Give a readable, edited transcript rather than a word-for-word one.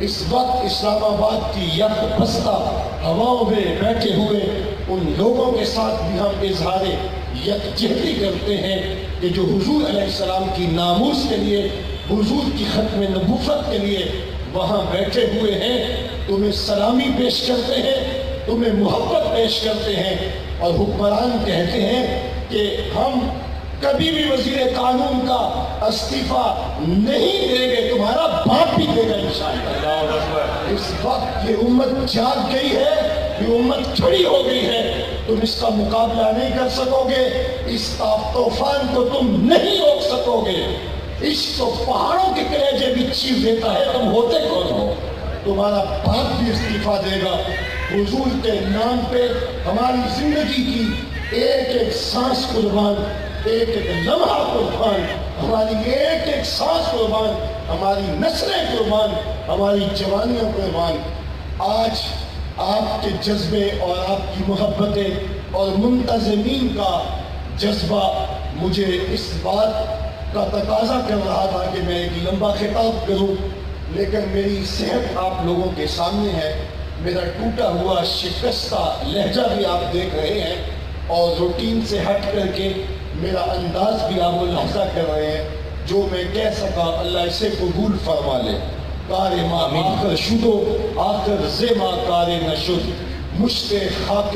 اس وقت اسلام آباد کی یک بستہ ہواؤں میں بیٹھے ہوئے ان لوگوں کے ساتھ بھی ہم اظہار یکجہتی کرتے ہیں کہ جو حضور علیہ السلام کی ناموس کے لیے، حضور کی ختم نبوت کے لیے وہاں بیٹھے ہوئے ہیں، تمہیں سلامی پیش کرتے ہیں، تمہیں محبت پیش کرتے ہیں، اور حکمران کہتے ہیں کہ ہم کبھی بھی وزیر قانون کا استعفیٰ نہیں دیں گے، تمہارا باپ بھی دے گا انشاءاللہ۔ اس وقت یہ امت جاگ گئی ہے، یہ امت کھڑی ہو گئی ہے، تم اس کا مقابلہ نہیں کر سکو گے، اس طوفان کو تم نہیں روک سکو گے۔ عشق تو پہاڑوں کے کلیجے بھی چیر دیتا ہے، تم ہوتے کون ہو؟ تمہارا باپ بھی استعفیٰ دے گا۔ حضور کے نام پہ ہماری زندگی کی ایک ایک سانس قربان، ایک ایک لمحہ قربان، ہماری ایک ایک سانس قربان، ہماری نسلیں قربان، ہماری جوانیاں قربان۔ آج آپ کے جذبے اور آپ کی محبتیں اور منتظمین کا جذبہ مجھے اس بات کا تقاضا کر رہا تھا کہ میں ایک لمبا خطاب کروں، لیکن میری صحت آپ لوگوں کے سامنے ہے، میرا ٹوٹا ہوا شکستہ لہجہ بھی آپ دیکھ رہے ہیں، اور روٹین سے ہٹ کر کے میرا انداز بھی آپ ملاحظہ کر رہے ہیں۔ جو میں کہہ سکا اللہ اسے قبول فرما لے۔ کار ما آخر شدو آخر زیما کار نشد، مشت خاک